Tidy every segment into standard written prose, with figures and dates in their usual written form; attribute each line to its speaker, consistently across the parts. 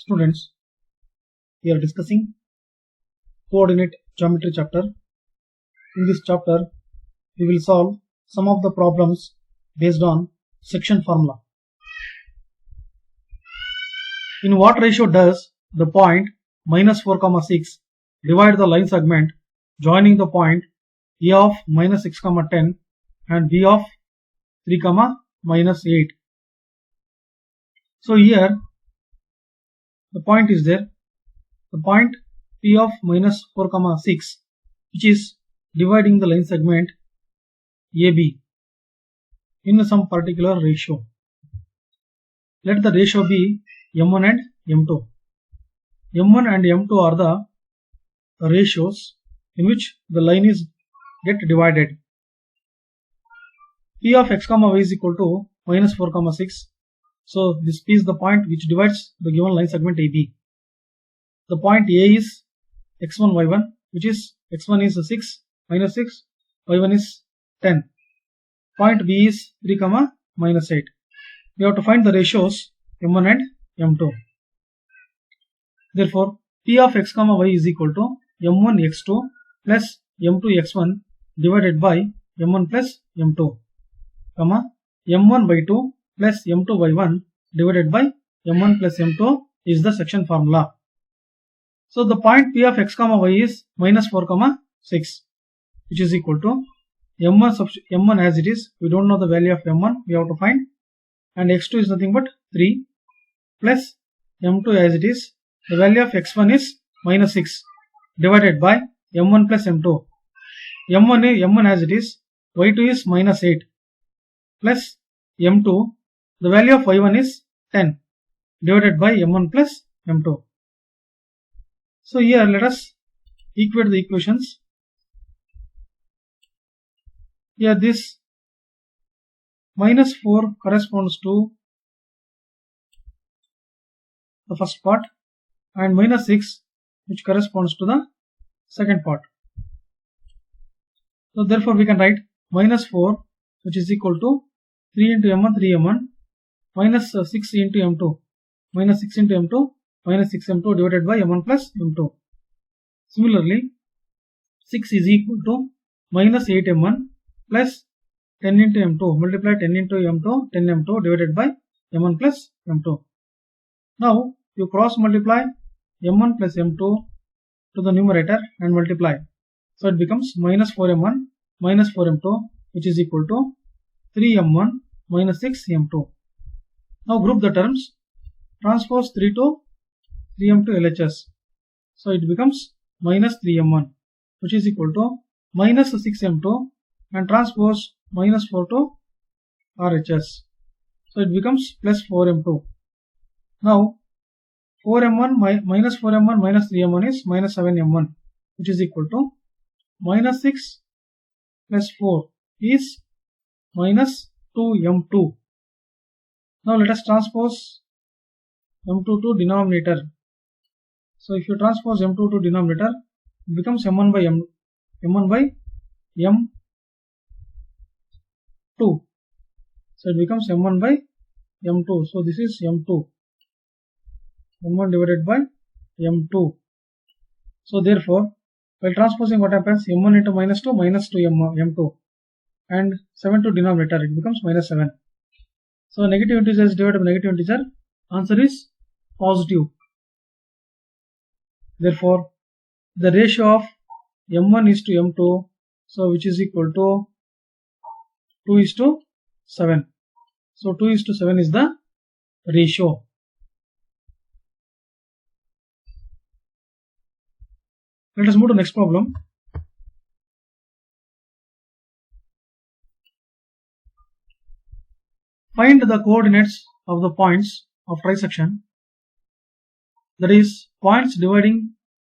Speaker 1: Students, we are discussing coordinate geometry chapter. In this chapter, we will solve some of the problems based on section formula. In what ratio does the point minus 4, 6 divide the line segment joining the point A of minus 6, 10 and B of 3, minus 8. So here the point is there, the point P of minus 4, 6 which is dividing the line segment AB in some particular ratio. Let the ratio be M1 and M2. M1 and M2 are the ratios in which the line is get divided. P of x, y is equal to minus 4, 6. So this P is the point which divides the given line segment AB. The point A is x1, y1, which is x1 is 6, minus 6, y1 is 10. Point B is 3, minus 8. We have to find the ratios M1 and M2. Therefore, P of x, y is equal to M1 x2 plus M2 x1 divided by M1 plus M2, M1 by 2 plus M2 y1 divided by M1 plus M2 is the section formula. So the point P of x, y is minus 4, 6, which is equal to M1 as it is. We don't know the value of M1, we have to find, and x2 is nothing but 3 plus M2 as it is. The value of x1 is minus 6 divided by M1 plus M2. M1 as it is, y2 is minus 8 plus M2. The value of y1 is 10 divided by M1 plus M2. So here let us equate the equations. Here this minus 4 corresponds to the first part and minus 6 which corresponds to the second part. So therefore we can write minus 4 which is equal to 3 into M1, 3M1 minus 6 into M2, minus 6 into M2, minus 6 M2 divided by M1 plus M2. Similarly, 6 is equal to minus 8 M1 plus 10 into M2, multiply 10 into M2, 10 M2 divided by M1 plus M2. Now you cross multiply M1 plus M2 to the numerator and multiply. So it becomes minus 4M1 minus 4M2 which is equal to 3M1 minus 6M2. Now group the terms, transpose 3 to 3M2 LHS. So it becomes minus 3M1 which is equal to minus 6M2 and transpose minus 4 to RHS. So it becomes plus 4M2. Now 4M1 minus 4M1 minus 3M1 is minus 7M1 which is equal to minus 6 plus 4 is minus 2M2. Now let us transpose M2 to denominator. So if you transpose M2 to denominator, it becomes M1 by M2. So it becomes M1 by M2. So this is M2. M1 divided by M2. So therefore, while transposing, what happens? M1 into minus 2 M2 and 7 to denominator, it becomes minus 7. So negative integer is divided by negative integer. Answer is positive. Therefore, the ratio of M1 is to M2, so which is equal to 2 is to 7. So 2 is to 7 is the ratio. Let us move to the next problem. Find the coordinates of the points of trisection, that is, points dividing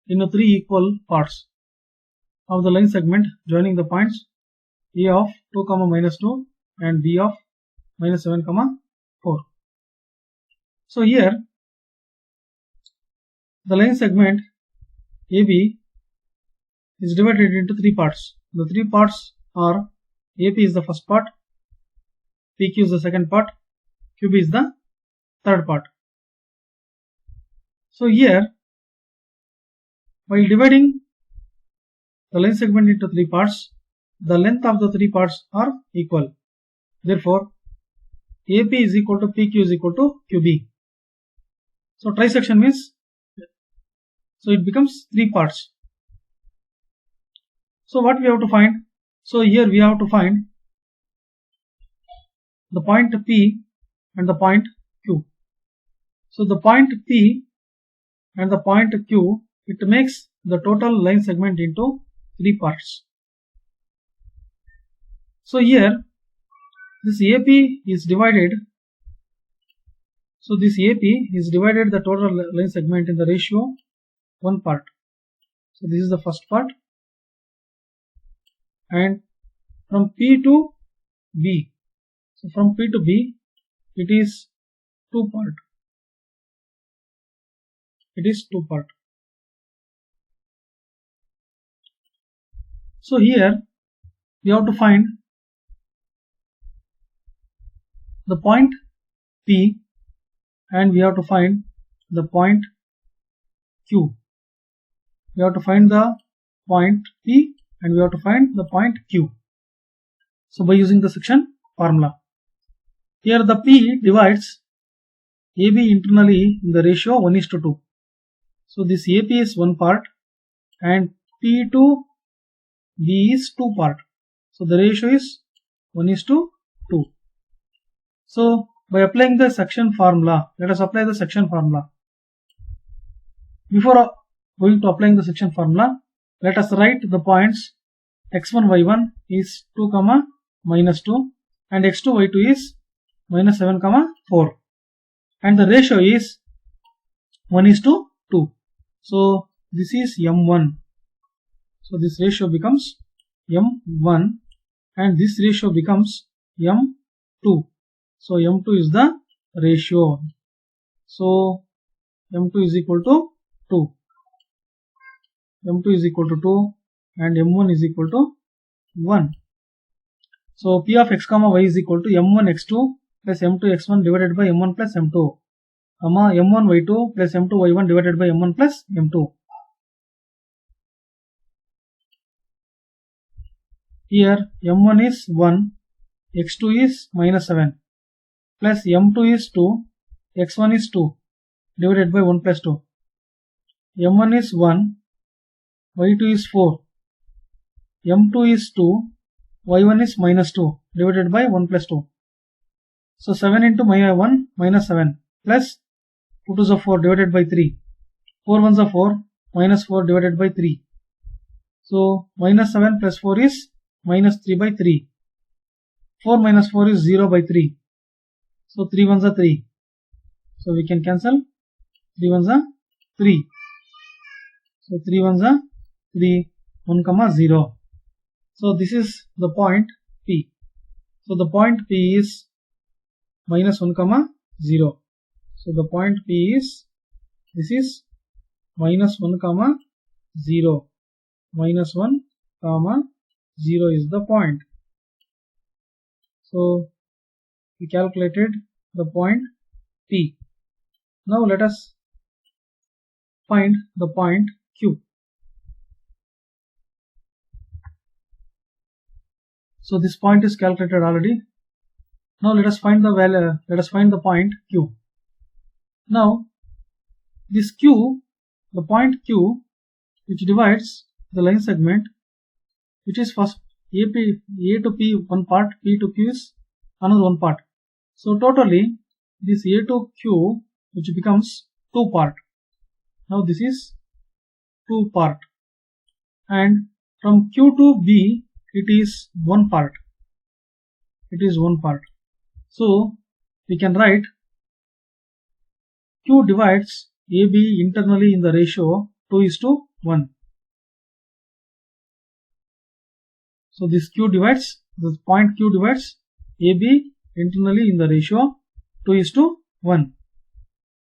Speaker 1: into 3 equal parts of the line segment joining the points A of 2, minus 2 and B of minus 7, 4. So here the line segment AB is divided into 3 parts. The 3 parts are AP is the first part, PQ is the second part, QB is the third part. So here, while dividing the line segment into 3 parts, the length of the 3 parts are equal. Therefore, AP is equal to PQ is equal to QB. So trisection means, so it becomes 3 parts. So what we have to find? So here we have to find the point P and the point Q. So the point P and the point Q, it makes the total line segment into 3 parts. So here this AP is divided. So this AP is divided the total line segment in the ratio 1 part. So this is the first part, and from P to B. So from P to B, it is 2 part. It is 2 part. So here we have to find the point P and we have to find the point Q. We have to find the point P and we have to find the point Q. So by using the section formula, here the P divides AB internally in the ratio 1:2. So this AP is 1 part and P to B is 2 part. So the ratio is 1:2. So by applying the section formula, let us apply the section formula. Before going to applying the section formula, let us write the points x1 y1 is 2, -2 and x2 y2 is -7, 4, and the ratio is 1:2. So this is m1. So this ratio becomes m1 and this ratio becomes m2. So m2 is the ratio. So m2 is equal to 2. m2 is equal to 2 and m1 is equal to 1. So p of x comma y is equal to m1 x2 plus m2 x1 divided by m1 plus m2, m1 y2 plus m2 y1 divided by m1 plus m2. Here m1 is 1, x2 is -7 plus m2 is 2, x1 is 2 divided by 1 plus 2. m1 is 1, y2 is 4, m2 is 2, y1 is -2 divided by 1 plus 2. So 7 into 1 -7 plus 2 2s are 4 divided by 3. 4 1s are 4, -4 divided by 3. So -7 plus 4 is -3 by 3. 4 minus 4 is 0 by 3. So 3 1s are 3. So we can cancel. 3 1s are 3. So 3 1s are 3, 1, 0. So this is the point P. So the point P is -1, 0. So the point P is, this is -1, 0. -1, 0 is the point. So we calculated the point P. Now let us find the point Q. So this point is calculated already. Now let us find the value. Let us find the point Q. Now this Q, the point Q, which divides the line segment, which is first A to P 1 part, P to Q is another 1 part. So totally this A to Q, which becomes 2 part. Now this is 2 part, and from Q to B it is 1 part. It is 1 part. So we can write Q divides AB internally in the ratio 2:1. So this Q divides, this point Q divides AB internally in the ratio 2:1.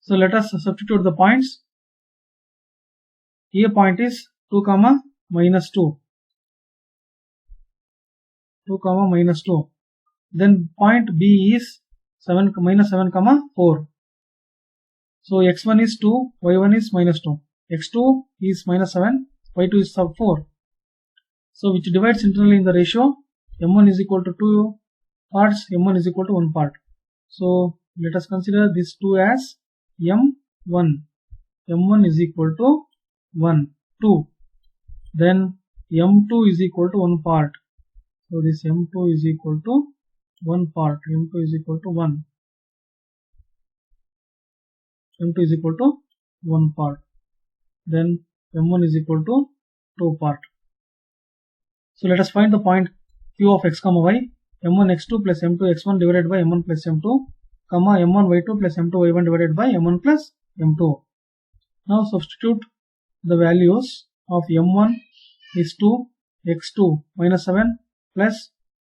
Speaker 1: So let us substitute the points. A point is 2, -2. 2, -2. Then point B is 7, -7, 4. So x1 is 2, y1 is minus 2. x2 is minus 7, y2 is 4. So which divides internally in the ratio m1 is equal to 2 parts, m1 is equal to 1 part. So let us consider this 2 as m1. m1 is equal to 1, 2. Then m2 is equal to 1 part. So this m2 is equal to 1 part. m2 is equal to 1. m2 is equal to 1 part. Then m1 is equal to 2 part. So let us find the point q of x comma y. m1 x2 plus m2 x1 divided by m1 plus m2, comma m1 y2 plus m2 y1 divided by m1 plus m2. Now substitute the values of m1 is 2, x2 minus 7 plus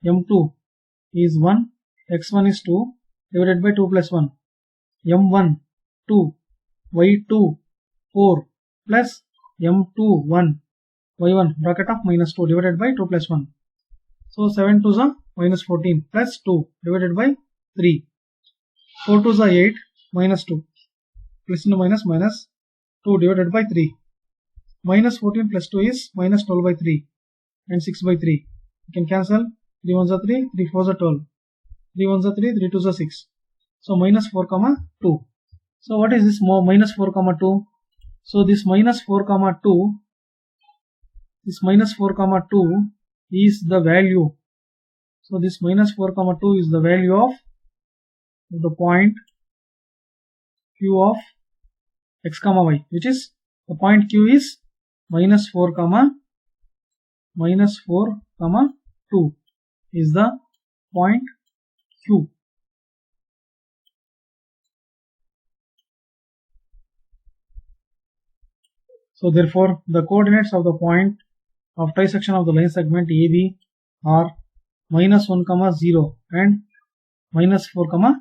Speaker 1: m2 is 1, x1 is 2 divided by 2 plus 1, m1 2, y2 4 plus m2 1, y1 bracket of minus 2 divided by 2 plus 1. So 7 2s are minus 14 plus 2 divided by 3. 4 2s are 8 minus 2 plus into minus minus 2 divided by 3. Minus 14 plus 2 is minus 12 by 3 and 6 by 3. You can cancel. 3 1s are 3, 3 4s are 12. 3 1s are 3, 3 2s are 6. So minus 4 comma 2. So what is this minus 4 comma 2? So this minus 4 comma 2, this minus 4 comma 2 is the value. So this minus 4 comma 2 is the value of the point q of x comma y, which is the point q is minus 4 comma 2 is the point q. So therefore the coordinates of the point of trisection of the line segment AB are minus 1 comma 0 and minus 4 comma